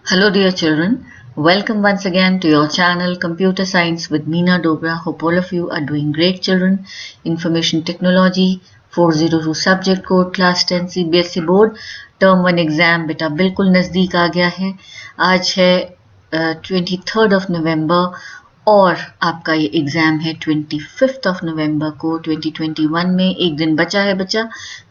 Hello, dear children. Welcome once again to your channel Computer Science with Meena Dogra. Hope all of you are doing great, children. Information Technology 402 Subject Code Class 10 CBSE Board Term 1 exam बेटा बिल्कुल नज़दीक आ गया है। आज है 23rd of November और आपका ये एग्ज़ाम है 25th of November को 2021 में। एक दिन बचा है बच्चा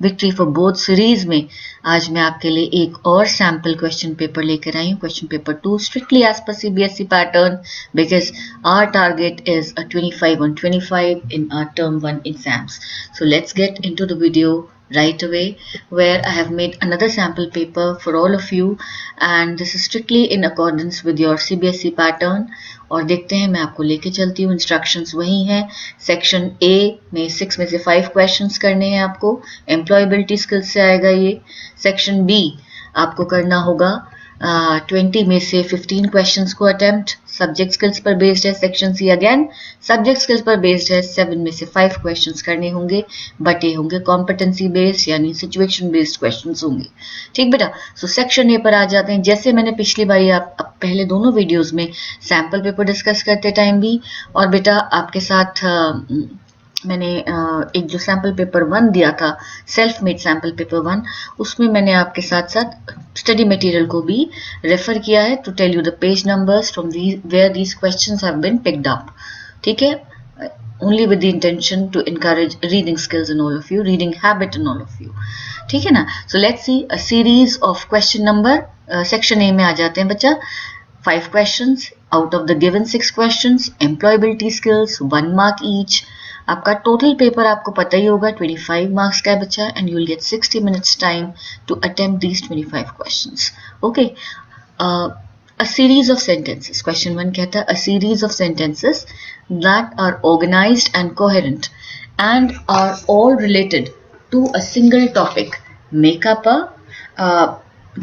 विक्ट्री फॉर बोथ सीरीज में। आज मैं आपके लिए एक और सैम्पल क्वेश्चन पेपर लेकर आई हूँ, question paper 2 strictly as per CBSE pattern because our target is 25 on 25 in our term 1 exams. So let's get into the video right away where I have made another sample paper for all of you and this is strictly in accordance with your CBSE pattern. और देखते हैं, मैं आपको लेके चलती हूँ। Instructions वही हैं। सेक्शन ए में 6 में से 5 क्वेश्चंस करने हैं आपको, एम्प्लॉयबिलिटी स्किल्स से आएगा ये। सेक्शन बी आपको करना होगा 20 में से 15 क्वेश्चंस को अटेम्प्ट, सब्जेक्ट स्किल्स पर बेस्ड है। Section C again subject skills पर बेस्ड है, 7 में से 5 क्वेश्चंस करने होंगे, बट ये होंगे कॉम्पिटेंसी बेस्ड यानी सिचुएशन बेस्ड क्वेश्चंस होंगे। ठीक बेटा। सो सेक्शन ए पर आ जाते हैं। जैसे मैंने पिछली बार आप पहले दोनों वीडियोस में सैम्पल पेपर डिस्कस करते टाइम भी और बेटा आपके साथ मैंने एक जो सैम्पल पेपर 1 दिया था, सेल्फ मेड सैम्पल पेपर 1, उसमें मैंने आपके साथ साथ स्टडी मटेरियल को भी रेफर किया है to tell you the page numbers from where these questions have been picked up. ठीक है, only with the intention to encourage reading skills in all of you, reading habit in all of you. ठीक है ना। So let's see a series of question number section A में आ जाते हैं बच्चा। 5 questions out of the given 6 questions, employability skills 1 mark each. आपका total paper आपको पता ही होगा 25 मार्क्स का है बच्चा and you will get 60 minutes time to attempt these 25 questions. Okay. A series of sentences. Question 1 कहता है a series of sentences that are organized and coherent and are all related to a single topic make up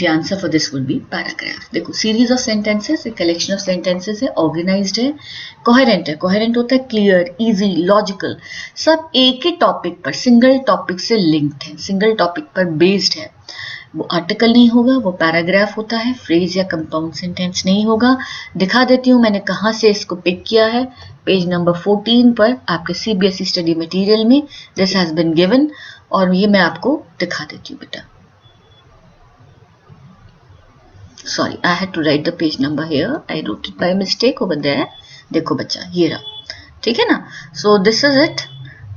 the answer for this would be paragraph. देखो, series of sentences एक collection of sentences है, organized है, coherent है। coherent होता है clear, easy, logical, सब एक ही topic पर, सिंगल टॉपिक से लिंक्ड है, सिंगल टॉपिक पर बेस्ड है। वो आर्टिकल नहीं होगा, वो पैराग्राफ होता है, फ्रेज या कंपाउंड सेंटेंस नहीं होगा। दिखा देती हूँ मैंने कहाँ से इसको पिक किया है। पेज नंबर 14 पर आपके सीबीएसई स्टडी मटेरियल में दिस हैज बीन गिवन और ये मैं आपको दिखा देती हूँ बेटा। Sorry, I had to write the page number here, I wrote it by mistake over there. देखो बच्चा, ये रहा। ठीक है ना। So this is it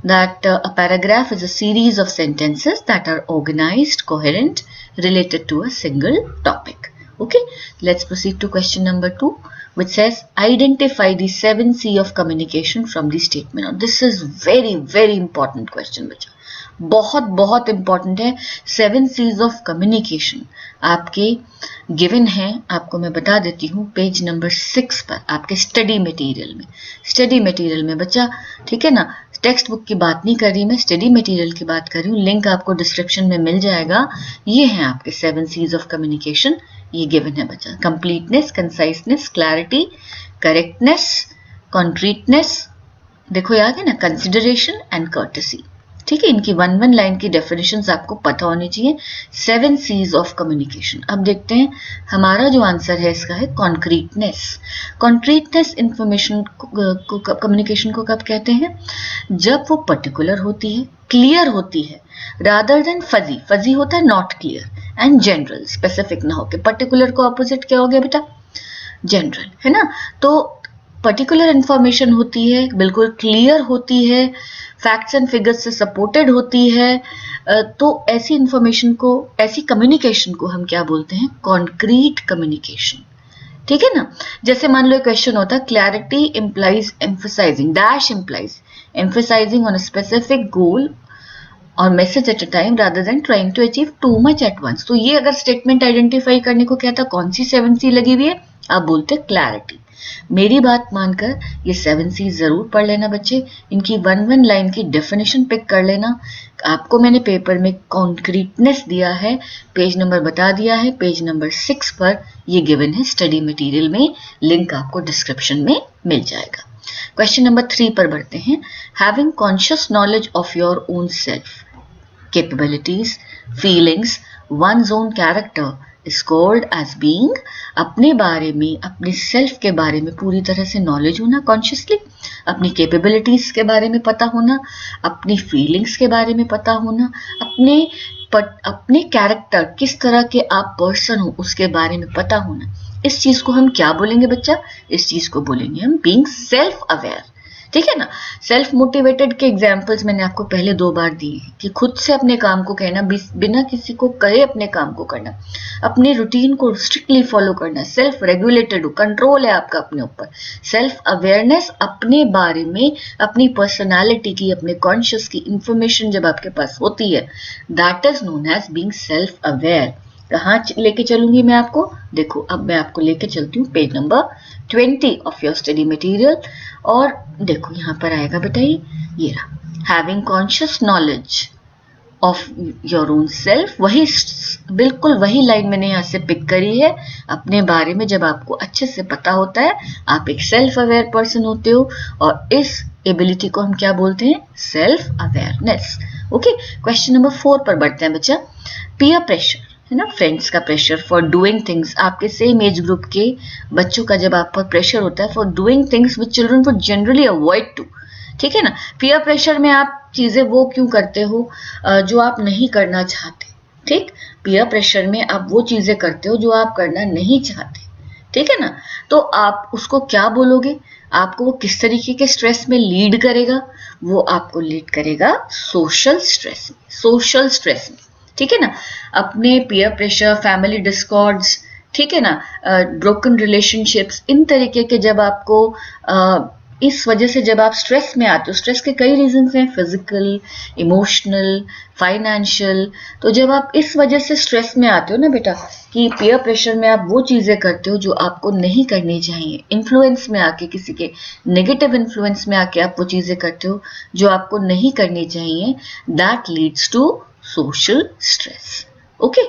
that a paragraph is a series of sentences that are organized, coherent, related to a single topic. Okay, let's proceed to question number 2, which says identify the 7 C of communication from the statement. Now, this is very important question बच्चा, बहुत important है। 7 C's of communication आपके given है, आपको मैं बता देती हूँ पेज नंबर 6 पर आपके स्टडी मटेरियल में बच्चा। ठीक है ना, टेक्स्ट बुक की बात नहीं कर रही मैं, स्टडी मटेरियल की बात कर रही हूँ। लिंक आपको डिस्क्रिप्शन में मिल जाएगा। ये हैं आपके 7 C's ऑफ कम्युनिकेशन, ये गिवन है बच्चा। कंप्लीटनेस, कंसाइसनेस, क्लैरिटी, करेक्टनेस, कॉन्क्रीटनेस, देखो याद है ना, कंसिडरेशन एंड कर्टेसी। ठीक है, इनकी 1 लाइन की डेफिनेशंस आपको पता होनी चाहिए। 7 C's ऑफ कम्युनिकेशन। अब देखते हैं हमारा जो आंसर है इसका है कॉन्क्रीटनेस। कॉन्क्रीटनेस इंफॉर्मेशन को कम्युनिकेशन को कब कहते हैं? जब वो पर्टिकुलर होती है, क्लियर होती है, रादर देन फजी। फजी होता है not clear, and general, specific ना होके। पर्टिकुलर को ऑपोजिट क्या हो गया बेटा? जनरल, है ना। तो पर्टिकुलर इंफॉर्मेशन होती है, बिल्कुल क्लियर होती है, फैक्ट्स एंड फिगर्स से सपोर्टेड होती है, तो ऐसी इंफॉर्मेशन को, ऐसी कम्युनिकेशन को हम क्या बोलते हैं? Concrete communication. ठीक है ना। जैसे मान लो क्वेश्चन होता है clarity implies emphasizing, dash implies emphasizing on a specific goal और message at a time rather than trying to achieve too much at once. तो ये अगर स्टेटमेंट आइडेंटिफाई करने को कहता कौन सी 7 C लगी हुई है? आप बोलते क्लैरिटी। मेरी बात मानकर ये 7 C जरूर पढ़ लेना बच्चे। इनकी 1 लाइन की डेफिनेशन पिक कर लेना। आपको मैंने पेपर में कॉन्क्रीटनेस दिया है, पेज नंबर बता दिया है, पेज नंबर 6 पर ये गिवन है स्टडी मटेरियल में। लिंक आपको डिस्क्रिप्शन में मिल जाएगा। क्वेश्चन नंबर 3 पर बढ़ते हैं। Having conscious knowledge of your own self, capabilities, feelings, one's own character is called as being अपने बारे में, अपने सेल्फ के बारे में पूरी तरह से नॉलेज होना, कॉन्शियसली अपनी कैपेबिलिटीज के बारे में पता होना, अपनी फीलिंग्स के बारे में पता होना, अपने कैरेक्टर, किस तरह के आप पर्सन हो उसके बारे में पता होना। इस चीज को हम क्या बोलेंगे बच्चा? इस चीज को बोलेंगे हम बीइंग सेल्फ अवेयर। ठीक है ना। सेल्फ मोटिवेटेड के एग्जाम्पल्स मैंने आपको पहले 2 बार दिए हैं कि खुद से अपने काम को कहना, बिना किसी को कहे अपने काम को करना, अपने रूटीन को स्ट्रिक्टली फॉलो करना, सेल्फ रेगुलेटेड हो, कंट्रोल है आपका अपने ऊपर, सेल्फ अवेयरनेस, अपने बारे में, अपनी पर्सनालिटी की, अपने कॉन्शियस की इंफॉर्मेशन जब आपके पास होती है, that is known as being self aware. कहाँ लेके चलूंगी मैं आपको? देखो अब मैं आपको लेके चलती हूँ page number 20 of your study material, और देखो यहाँ पर आएगा बेटा ये रहा, having conscious knowledge of your own self. वही, बिल्कुल वही लाइन मैंने यहाँ से पिक करी है। अपने बारे में जब आपको अच्छे से पता होता है, आप एक सेल्फ अवेयर पर्सन होते हो, और इस एबिलिटी को हम क्या बोलते हैं? Self awareness. Okay, question number 4 पर बढ़ते हैं बच्चा। पीयर प्रेशर है ना, फ्रेंड्स का प्रेशर फॉर डूइंग थिंग्स, आपके सेम एज ग्रुप के बच्चों का जब आप पर प्रेशर होता है for doing things which children would generally avoid to. ठीक है ना। पीयर प्रेशर में आप चीजें वो क्यों करते हो जो आप नहीं करना चाहते। ठीक, पीयर प्रेशर में आप वो चीजें करते हो जो आप करना नहीं चाहते। ठीक है ना। तो आप उसको क्या बोलोगे? आपको वो किस तरीके के स्ट्रेस में लीड करेगा? वो आपको लीड करेगा सोशल स्ट्रेस में, सोशल स्ट्रेस में। ठीक है ना। अपने पीयर प्रेशर, फैमिली डिस्कॉर्ड्स, ठीक है ना, ब्रोकन रिलेशनशिप्स, इन तरीके के जब आपको इस वजह से जब आप स्ट्रेस में आते हो, स्ट्रेस के कई रीजंस हैं, फिजिकल, इमोशनल, फाइनेंशियल, तो जब आप इस वजह से स्ट्रेस में आते हो ना बेटा, कि पीयर प्रेशर में आप वो चीजें करते हो जो आपको नहीं करनी चाहिए, इन्फ्लुएंस में आके, किसी के नेगेटिव इन्फ्लुएंस में आके आप वो चीजें करते हो जो आपको नहीं करनी चाहिए, that leads to social stress. Okay,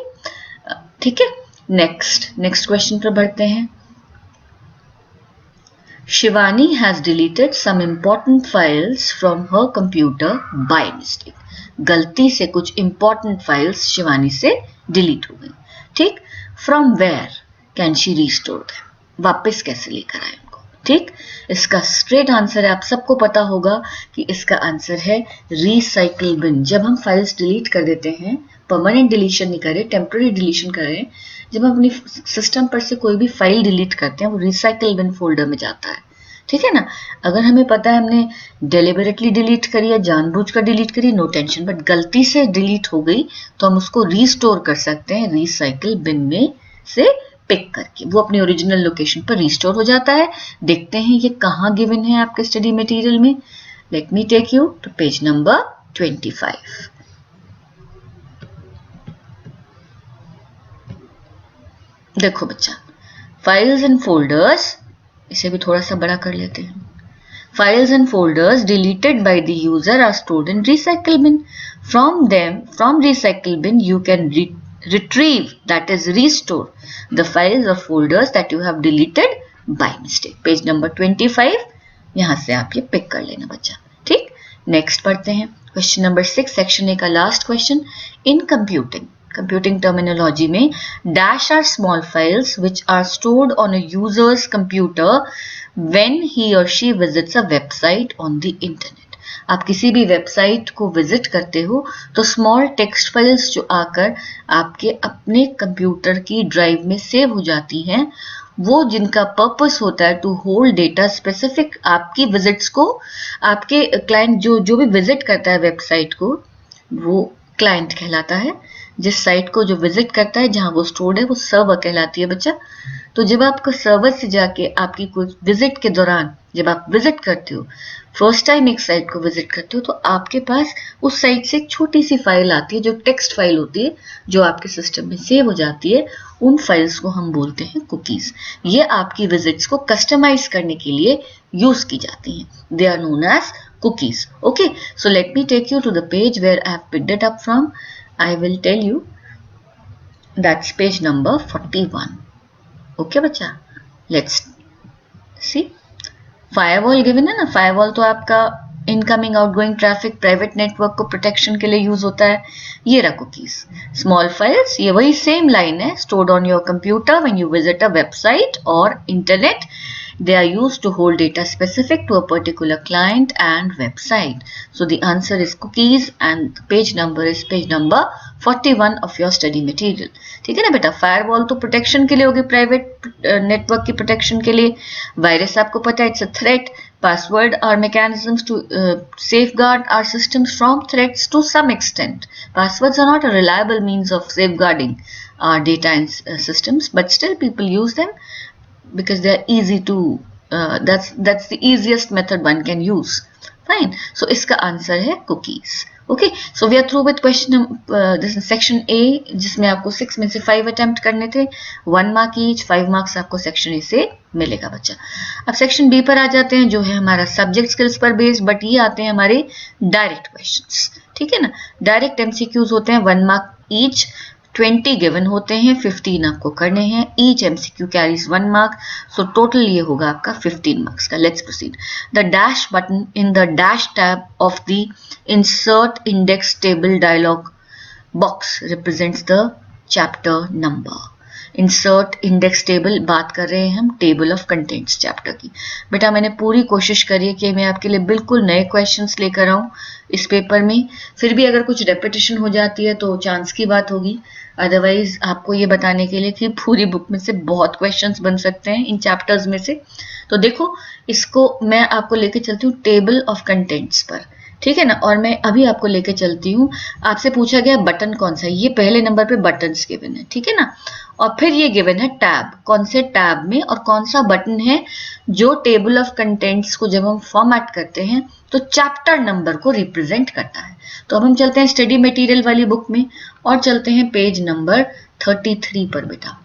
ठीक है। नेक्स्ट क्वेश्चन पर बढ़ते हैं। Shivani has deleted some important files from her computer by mistake. गलती से कुछ important files शिवानी से delete हो गई। ठीक, from where can she restore them? वापस कैसे लेकर आए उनको? ठीक, इसका स्ट्रेट आंसर है, आप सबको पता होगा कि इसका आंसर है रिसाइकल बिन। जब हम फाइल्स डिलीट कर देते हैं, परमानेंट डिलीशन नहीं करें, टेम्पररी डिलीशन करें, जब हम अपनी सिस्टम पर से कोई भी फाइल डिलीट करते हैं, वो रिसाइकल बिन फोल्डर में जाता है। ठीक है ना। अगर हमें पता है हमने डेलिबरेटली डिलीट करी या जानबूझकर डिलीट करी, नो टेंशन, बट गलती से डिलीट हो गई तो हम उसको रीस्टोर कर सकते हैं रिसाइकल बिन में से पिक करके, वो अपनी ओरिजिनल लोकेशन पर रीस्टोर हो जाता है। देखते हैं ये कहाँ गिवन है आपके स्टडी मटेरियल में। Let me take you to page number 25। देखो बच्चा, फाइल्स एंड फोल्डर्स, इसे भी थोड़ा सा बड़ा कर लेते हैं। Files and folders deleted by the user are stored in recycle bin. From recycle bin, you can retrieve, that is restore, the files or folders that you have deleted by mistake. Page number 25, यहाँ से आप ये pick कर लेना बच्चा। ठीक, next पढ़ते हैं क्वेश्चन नंबर 6, सेक्शन ए का last question. In computing terminology में dash are small files which are stored on a user's computer when he or she visits a website on the internet. आप किसी भी website को visit करते हो तो small text files जो आकर आपके अपने कंप्यूटर की ड्राइव में सेव हो जाती हैं, वो जिनका पर्पस होता है टू होल्ड डेटा स्पेसिफिक आपकी विजिट्स को, आपके क्लाइंट जो भी विजिट करता है वेबसाइट को, वो क्लाइंट कहलाता है। जिस साइट को जो विजिट करता है, जहां वो स्टोर्ड है, वो सर्वर कहलाती है बच्चा। तो जब आपको सर्वर से जाके आपकी कोई विजिट के दौरान जब आप विजिट करते हो, फर्स्ट टाइम एक साइट को विजिट करते हो, तो आपके पास उस साइट से एक छोटी सी फाइल आती है जो टेक्स्ट फाइल होती है, जो आपके सिस्टम में सेव हो जाती है। उन फाइल्स को हम बोलते हैं कुकीज। ये आपकी विजिट्स को कस्टमाइज करने के लिए यूज की जाती हैं। They are known as cookies. Okay, so let me take you to the page where I have picked it up from. I will tell you that's page number 41. Okay बच्चा, let's see. Firewall given है ना, firewall तो आपका incoming outgoing traffic private network को protection के लिए use होता है, ये रहा कुकीज। स्मॉल फाइल्स, ये वही सेम लाइन है, stored on your computer when you visit a website और internet, they are used to hold data specific to a particular client and website. So the answer is cookies and the page number is page number 41 of your study material. ठीक है ना बेटा, firewall तो protection के लिए होगी, private network की protection के लिए। वायरस आपको पता है, it's a threat. Password are mechanisms to safeguard our systems from threats to some extent. Passwords are not a reliable means of safeguarding our data and systems, but still people use them because they are easy to that's the easiest method one can use. Fine, so iska answer hai cookies. Okay, so we are through with question this is section A, जिसमें आपको 6 में से 5 attempt करने थे, 1 mark each, 5 marks आपको section A से मिलेगा बच्चा। अब सेक्शन बी पर आ जाते हैं, जो है हमारा सब्जेक्ट स्किल्स पर बेस्ड, बट ये आते हैं हमारे डायरेक्ट क्वेश्चंस। ठीक है ना, डायरेक्ट एमसीक्यूज होते हैं, 1 मार्क ईच, 20 गिवन होते हैं, 15 आपको करने हैं। Each MCQ carries 1 mark, so total ये होगा आपका 15 मार्क्स का। Let's proceed. The dash button in the dash tab of the insert index table dialog box represents the chapter number. Insert index table, बात कर रहे हैं हम टेबल ऑफ कंटेंट्स चैप्टर की। बेटा मैंने पूरी कोशिश करी है कि मैं आपके लिए बिल्कुल नए क्वेश्चंस लेकर आऊं इस पेपर में, फिर भी अगर कुछ रेपिटेशन हो जाती है तो चांस की बात होगी, अदरवाइज आपको ये बताने के लिए कि पूरी बुक में से बहुत क्वेश्चंस बन सकते हैं इन चैप्टर्स में से। तो देखो, इसको मैं आपको लेके चलती हूँ टेबल ऑफ कंटेंट्स पर, ठीक है ना, और मैं अभी आपको लेके चलती हूँ। आपसे पूछा गया बटन कौन सा है, ये पहले नंबर पे बटन्स गिवन है, ठीक है ना, और फिर ये गिवन है टैब, कौन से टैब में और कौन सा बटन है जो टेबल ऑफ कंटेंट्स को जब हम फॉर्मेट करते हैं तो चैप्टर नंबर को रिप्रेजेंट करता है। तो अब हम चलते हैं स्टडी मटेरियल वाली बुक में और चलते हैं पेज नंबर 33 पर बेटा।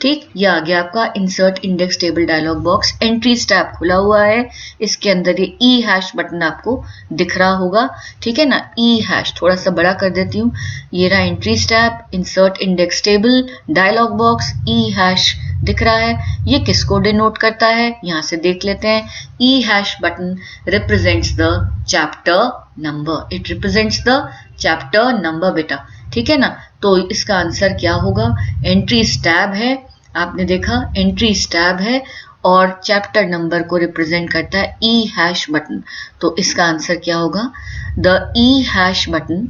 ठीक, ये आ गया आपका insert index table dialog box, entries tab खुला हुआ है, इसके अंदर ये ई हैश बटन आपको दिख रहा होगा, ठीक है ना, ई हैश थोड़ा सा बड़ा कर देती हूँ, ये रहा entries tab, insert index table dialog box, E hash दिख रहा है। ये किसको डिनोट करता है, यहां से देख लेते हैं। E hash button represents the chapter number, it represents the chapter number बेटा, ठीक है ना। तो इसका आंसर क्या होगा, एंट्रीज टैब है, आपने देखा एंट्रीज टैब है और चैप्टर नंबर को रिप्रेजेंट करता है ई हैश बटन, तो इसका आंसर क्या होगा, द ई हैश बटन,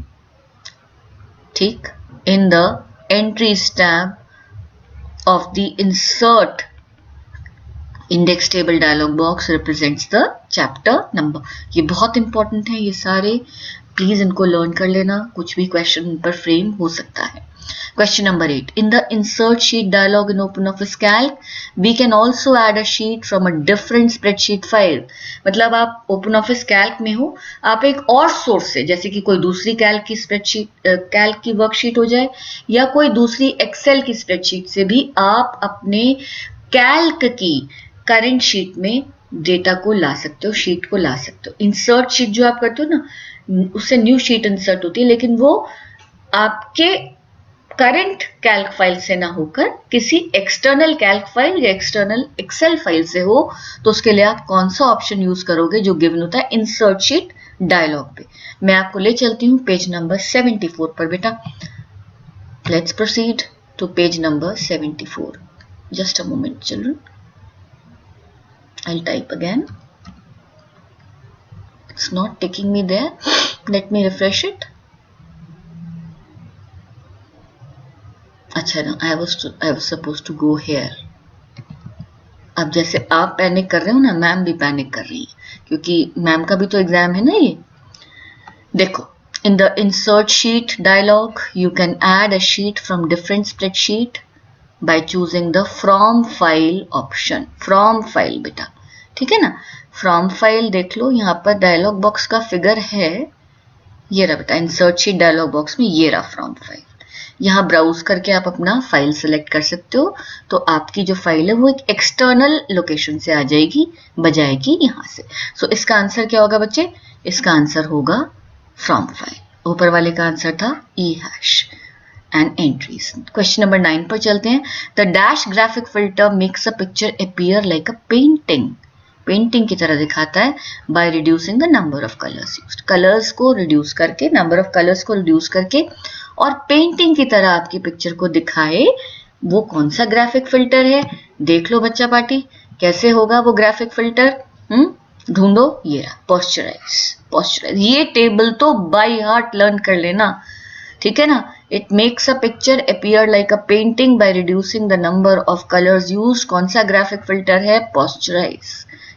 ठीक, in the entries tab of the insert index table dialog box represents the chapter number। ये बहुत इंपॉर्टेंट है, ये सारे प्लीज इनको लर्न कर लेना, कुछ भी क्वेश्चन पर फ्रेम हो सकता है। Question number 8. In the insert sheet dialog in OpenOffice Calc, we can also add a sheet from a different spreadsheet file। मतलब आप OpenOffice Calc में हो, आप एक और सोर्स से, जैसे कि कोई दूसरी कैल्क की स्प्रेडशीट, कैल्क की वर्कशीट हो जाए, या कोई दूसरी एक्सेल की स्प्रेडशीट से भी आप अपने कैल्क की करंट शीट में डेटा को ला सकते हो, शीट को ला सकते हो। इंसर्ट शीट जो आप करते हो ना, उससे न्यू शीट इंसर्ट होती है, लेकिन वो आपके करंट कैल्क फाइल से ना होकर किसी एक्सटर्नल कैल्क फाइल या एक्सटर्नल एक्सेल फाइल से हो, तो उसके लिए आप कौन सा ऑप्शन यूज करोगे जो गिवन होता है इंसर्ट शीट डायलॉग पे। मैं आपको ले चलती हूँ पेज नंबर 74 पर बेटा। Let's proceed to page number 74। Just a moment children, I will type again, it's not taking me there, let me refresh it. अच्छा ना, I was supposed to go here। अब जैसे आप पैनिक कर रहे हो ना, मैम भी पैनिक कर रही है, क्योंकि मैम का भी तो एग्जाम है ना ये। देखो, in the insert sheet dialog you can add a sheet from different spreadsheet by choosing the from file option। from file बेटा, ठीक है ना, from file देख लो, यहाँ पर डायलॉग बॉक्स का फिगर है, ये रहा बेटा इंसर्ट शीट डायलॉग बॉक्स में, ये रहा फ्रॉम फाइल। यहाँ ब्राउज करके आप अपना फाइल सेलेक्ट कर सकते हो, तो आपकी जो फाइल है वो एक एक्सटर्नल लोकेशन से आ जाएगी, बजाएगी यहाँ से। सो इसका आंसर क्या होगा बच्चे, इसका आंसर होगा फ्रॉम फाइल। ऊपर वाले का आंसर था E hash and entries. Question number 9 पर चलते हैं। The dash graphic filter makes a picture appear like a painting. Painting की तरह दिखाता है by reducing the number of colours used, colours को रिड्यूस करके, नंबर ऑफ कलर्स को रिड्यूस करके और पेंटिंग की तरह आपकी पिक्चर को दिखाए। वो कौन सा ग्राफिक फिल्टर है? देख लो बच्चा पार्टी, कैसे होगा वो ग्राफिक फिल्टर? ढूंढो, ये पोस्चराइज। पोस्चराइज ये टेबल तो बाय हार्ट लर्न कर लेना, ठीक है ना। It makes a picture appear like a painting bye reducing the number of colours used. कौन सा ग्राफिक फिल्टर है? पोस्चराइज।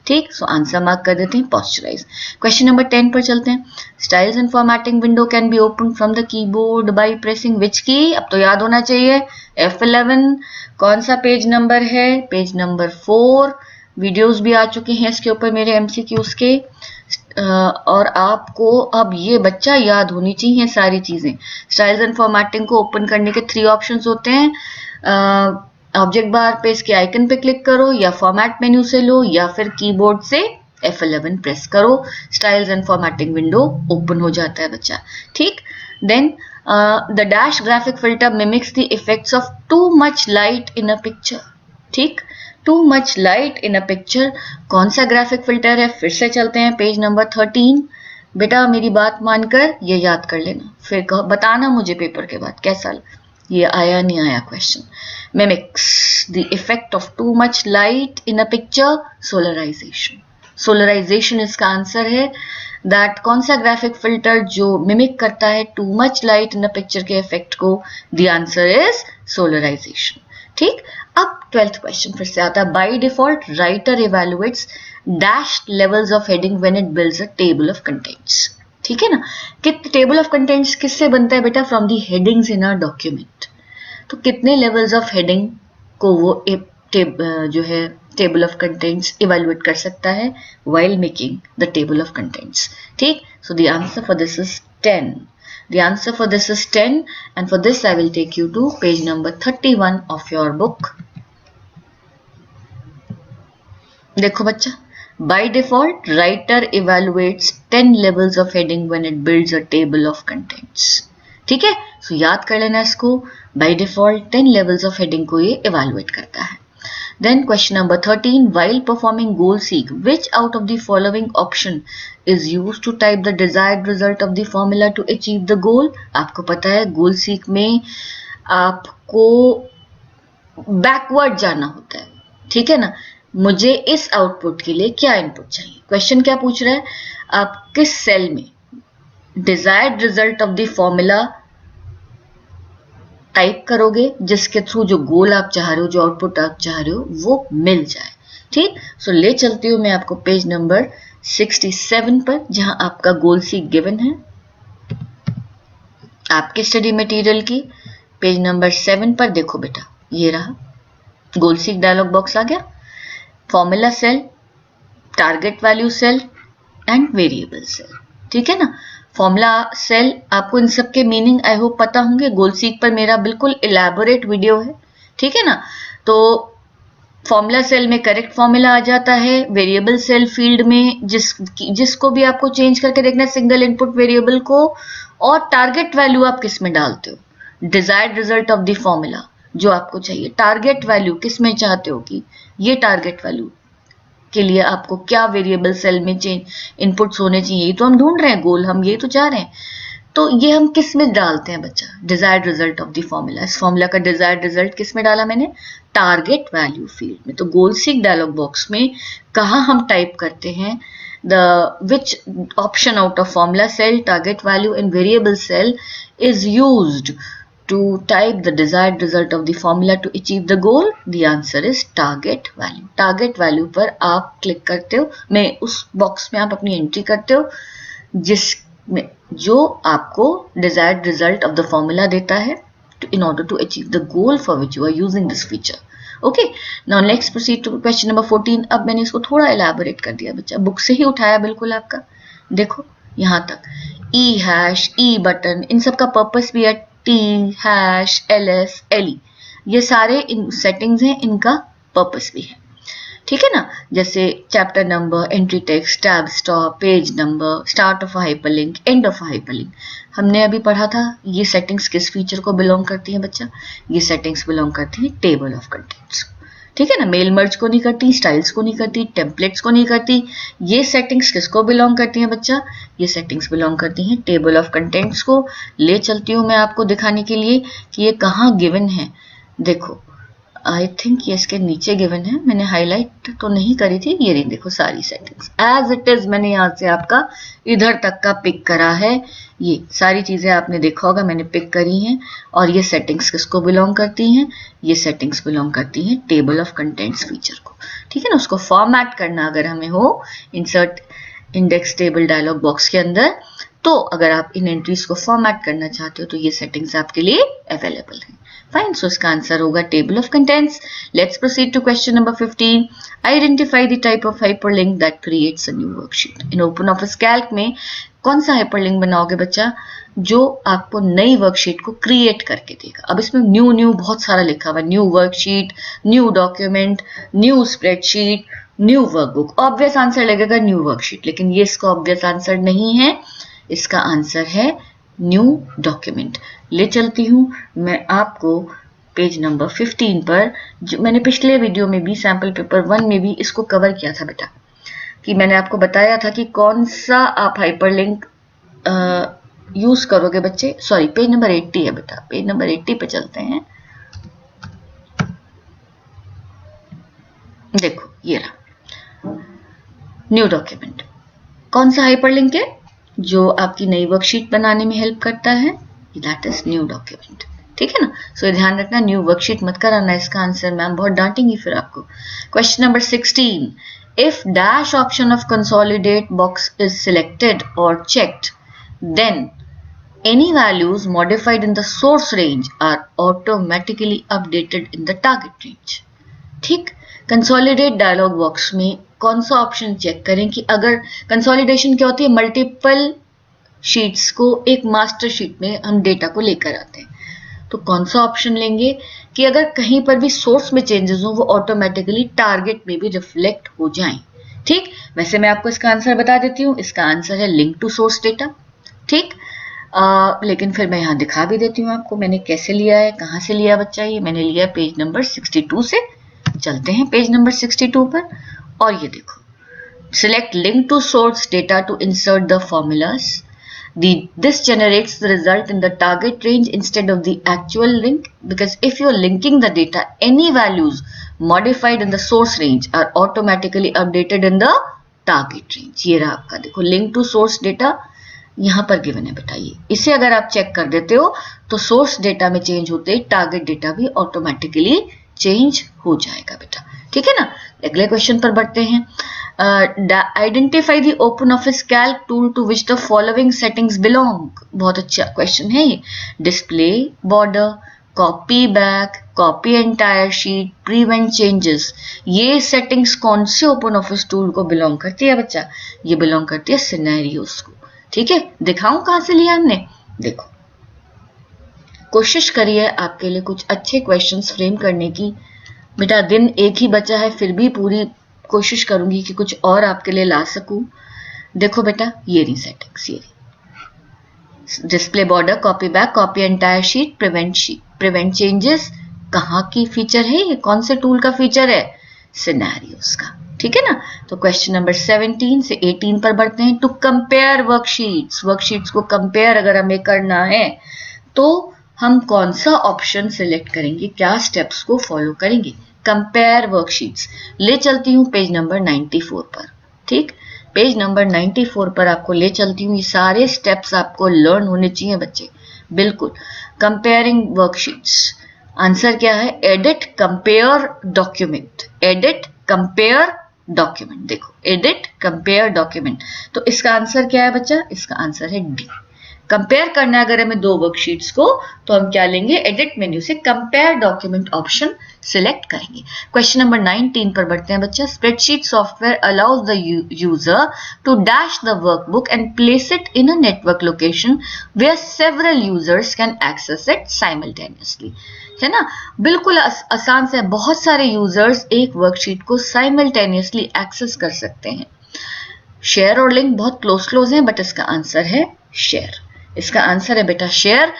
ठीक, सो आंसर मार्क कर देते हैं पोस्चराइज। क्वेश्चन नंबर 10 पर चलते हैं। Styles and formatting window can be open from the keyboard by pressing which key? अब तो याद होना चाहिए, F11। कौन सा पेज नंबर है? Page number 4। वीडियोस भी आ चुके हैं इसके ऊपर मेरे MCQs के। और आपको अब ये बच्चा याद होनी चाहिए सारी चीजें। स्टाइल्स एंड फॉर्मेटिंग को ओपन करने के 3 ऑप्शंस होते हैं। ऑब्जेक्ट बार पे इसके आइकन पे क्लिक करो, या फॉर्मेट मेन्यू से लो, या फिर कीबोर्ड से F11 प्रेस करो। Styles and formatting window open हो जाता है बच्चा। ठीक, then the dash graphic filter mimics the effects of too much light in a picture. ठीक, too much light in a picture कौन सा ग्राफिक फिल्टर है? फिर से चलते हैं पेज नंबर 13। बेटा मेरी बात मानकर ये याद कर लेना, फिर बताना मुझे पेपर के बाद कैसा ये आया नहीं आया question. Mimics the effect of too much light in a picture, solarization. Solarization इसका आंसर है। दैट कौन सा ग्राफिक फिल्टर जो मिमिक करता है too much light in a picture के इफेक्ट को? The answer is solarization. ठीक, अब 12th क्वेश्चन फिर से आता है। By default writer evaluates dashed levels of heading when it builds a table of contents. ठीक है ना, कि टेबल ऑफ कंटेंट्स किससे बनता है बेटा? From the headings in a document. तो कितने लेवल्स ऑफ हेडिंग को वो जो है टेबल ऑफ कंटेंट्स इवैल्यूएट कर सकता है while making the table of contents. ठीक, so the answer for this is 10। The answer for this is 10, and for this I will take you to page number 31 of your book. देखो बच्चा, by default writer evaluates 10 levels of heading when it builds a table of contents. ठीक है, so याद कर लेना इसको। by default 10 levels of heading को ये evaluate करता है। Then question number 13, while performing goal seek, which out of the following option is used to type the desired result of the formula to achieve the goal? आपको पता है goal seek में आपको backward जाना होता है, ठीक है ना। मुझे इस आउटपुट के लिए क्या इनपुट चाहिए? क्वेश्चन क्या पूछ रहा है? आप किस सेल में desired result of the formula type करोगे जिसके थ्रू जो गोल आप चाह रहे हो, जो आउटपुट आप चाह रहे हो वो मिल जाए। ठीक, सो ले चलती हूं मैं आपको पेज नंबर 67 पर, जहां आपका गोल सीक गिवन है आपके स्टडी मटेरियल की। पेज नंबर 7 पर देखो बेटा, ये रहा गोल सीक डायलॉग बॉक्स आ गया। Formula cell, target value cell and variable cell. ठीक है ना, फॉर्मूला सेल आपको इन सब के मीनिंग आई होप पता होंगे। गोल सीक पर मेरा बिल्कुल इलैबोरेट वीडियो है, ठीक है ना। तो फॉर्मूला सेल में करेक्ट फॉर्मूला आ जाता है। वेरिएबल सेल फील्ड में जिसको भी आपको चेंज करके देखना है, सिंगल इनपुट वेरिएबल को। और टारगेट वैल्यू आप किस में डालते हो? Desired result of the formula जो आपको चाहिए, टारगेट वैल्यू किस में चाहते हो कि ये टारगेट वैल्यू के लिए आपको क्या वेरिएबल सेल में इनपुट्स होने चाहिए? ये तो हम ढूंढ रहे हैं गोल, हम ये तो चाह रहे हैं। तो ये हम किस में डालते हैं बच्चा? Desired result of the formula. इस फॉर्मूला का डिजायर्ड रिजल्ट किस में डाला मैंने? टारगेट वैल्यू फील्ड में। तो गोल सीक डायलॉग बॉक्स में कहाँ हम टाइप करते हैं which option out of formula cell, target value and variable cell is used to type the desired result of the formula to achieve the goal? The answer is target value. Target value पर आप click करते हो, मैं उस box में आप अपनी entry करते हो जिसमें जो आपको desired result of the formula देता है in order to achieve the goal for which you are using this feature. Okay, now let's proceed to question number 14. अब मैंने इसको थोड़ा elaborate कर दिया बच्चा, बुक से ही उठाया बिल्कुल आपका। देखो यहाँ तक E हैश, E बटन, इन सब का पर्पस भी है। T हैश, LS, LE, ये सारे इन सेटिंग्स हैं, इनका पर्पस भी है, ठीक है ना। जैसे chapter number, entry text, tab stop, page number, start of hyperlink, end of hyperlink. हमने अभी पढ़ा था ये सेटिंग्स किस फीचर को बिलोंग करती हैं बच्चा? ये सेटिंग्स बिलोंग करती हैं टेबल ऑफ कंटेंट्स। ठीक है ना, मेल मर्ज को नहीं करती, स्टाइल्स को नहीं करती, टेम्पलेट्स को नहीं करती। ये सेटिंग्स किसको बिलोंग करती हैं बच्चा? ये सेटिंग्स बिलोंग करती हैं टेबल ऑफ कंटेंट्स को। ले चलती हूँ मैं आपको दिखाने के लिए कि ये कहाँ गिवन है। देखो आई थिंक ये इसके नीचे गिवन है, मैंने हाईलाइट तो नहीं करी थी। ये रही देखो सारी सेटिंग्स एज इट इज, मैंने यहाँ से आपका इधर तक का पिक करा है। ये सारी चीजें आपने देखा होगा मैंने पिक करी हैं। और ये सेटिंग्स किसको बिलोंग करती हैं? ये सेटिंग्स बिलोंग करती हैं टेबल ऑफ कंटेंट्स फीचर को। ठीक है ना, उसको फॉर्मेट करना अगर हमें हो insert index table dialog box के अंदर, तो अगर आप इन एंट्रीज को फॉर्मेट करना चाहते हो तो ये सेटिंग्स आपके लिए अवेलेबल है। फाइन, सो इसका आंसर होगा table of contents. Let's proceed to question number 15। Identify the type of hyperlink that creates a new worksheet. In open office calc में कौन सा हाइपरलिंक बनाओगे बच्चा जो आपको नई वर्कशीट को क्रिएट करके देगा? अब इसमें न्यू बहुत सारा लिखा हुआ है, new worksheet, new document, new spreadsheet, new workbook. Obvious answer लगेगा न्यू वर्कशीट, लेकिन ये इसका ऑब्वियस आंसर नहीं है। इसका आंसर है न्यू डॉक्यूमेंट। ले चलती हूँ मैं आपको पेज नंबर 15 पर, जो मैंने पिछले वीडियो में भी सैंपल पेपर 1 में भी इसको कवर किया था बेटा, कि मैंने आपको बताया था कि कौन सा आप हाइपरलिंक यूज करोगे बच्चे। सॉरी, पेज नंबर 80 है बेटा, पेज नंबर 80 पे चलते हैं। देखो ये रहा न्यू डॉक्यूमेंट। कौन सा हाइपरलिंक है जो आपकी नई वर्कशीट बनाने में हेल्प करता है? That is new document. ठीक है ना, सो ध्यान रखना न्यू वर्कशीट मत कराना इसका आंसर, मैम बहुत डांटेंगी फिर आपको। Question number 16, if dash option of consolidate box is selected और checked, then any values modified in the source range are automatically updated in the target range। ठीक, कंसोलिडेट डायलॉग बॉक्स में कौन सा option check करें कि अगर consolidation क्या होती है, मल्टीपल शीट्स को एक मास्टर शीट में हम डेटा को लेकर आते हैं, तो कौन सा ऑप्शन लेंगे कि अगर कहीं पर भी सोर्स में चेंजेस हो वो ऑटोमेटिकली टारगेट में भी रिफ्लेक्ट हो जाएं। ठीक, वैसे मैं आपको इसका आंसर बता देती हूँ, इसका आंसर है लिंक टू सोर्स डेटा। ठीक, लेकिन फिर मैं यहाँ दिखा भी देती हूँ आपको मैंने कैसे लिया है, कहाँ से लिया बच्चा। ये मैंने लिया पेज नंबर 62 से। चलते हैं पेज नंबर 62 पर, और ये देखो, select link to source data to insert the formulas. This generates the result in the target range instead of the actual link, because if you're linking the data, any values modified in the source range are automatically updated in the target range। ये रहा आपका देखो link to source data यहाँ पर given है बेटा। ये इसे अगर आप चेक कर देते हो तो सोर्स डेटा में चेंज होते टारगेट डेटा भी ऑटोमेटिकली चेंज हो जाएगा बेटा। ठीक है ना, अगले क्वेश्चन पर बढ़ते हैं। Identify the open office calc tool to which the following settings belong. बहुत अच्छा क्वेश्चन है ये। Display border, copy back, copy entire sheet, prevent changes, ये सेटिंग्स कौन से ओपन ऑफिस टूल को बिलोंग करती है बच्चा? ये बिलोंग करती है सिनेरियोस को। ठीक है, दिखाऊं कहां से लिया हमने? देखो, कोशिश करिए आपके लिए कुछ अच्छे क्वेश्चंस फ्रेम करने की। बेटा दिन एक ही बचा है, फिर भी पूरी कोशिश करूंगी कि कुछ और आपके लिए ला सकूं। देखो बेटा, ये रही सेटिंग्स, ये रही display border, copy back, copy entire sheet, prevent changes. कहाँ की फीचर है ये? कौन से टूल का फीचर है? सिनेरियोस का। ठीक है ना, तो क्वेश्चन नंबर 17 से 18 पर बढ़ते हैं। टू कंपेयर वर्कशीट्स को कंपेयर अगर हमें करना है तो हम कौन सा ऑप्शन सिलेक्ट करेंगे, क्या स्टेप्स को फॉलो करेंगे? Compare worksheets. ले चलती हूँ पेज नंबर 94 पर। ठीक, पेज नंबर 94 पर आपको ले चलती हूँ। ये सारे स्टेप्स आपको लर्न होने चाहिए बच्चे, बिल्कुल। कंपेयरिंग वर्कशीट्स, आंसर क्या है? Edit compare document, edit compare document. देखो, एडिट कंपेयर डॉक्यूमेंट, तो इसका आंसर क्या है बच्चा? इसका आंसर है डी। कंपेयर करना है अगर हमें दो वर्कशीट्स को, तो हम क्या लेंगे? एडिट मेन्यू से कंपेयर डॉक्यूमेंट ऑप्शन सिलेक्ट करेंगे। क्वेश्चन नंबर 19 पर बढ़ते हैं बच्चा। Spreadsheet software allows the user to dash the workbook and place it in a network location where several users can access it simultaneously. है ना, बिल्कुल आसान से बहुत सारे यूजर्स एक वर्कशीट को साइमल्टेनियसली एक्सेस कर सकते हैं। शेयर और लिंक बहुत क्लोज हैं, बट इसका आंसर है शेयर। इसका आंसर है बेटा शेयर,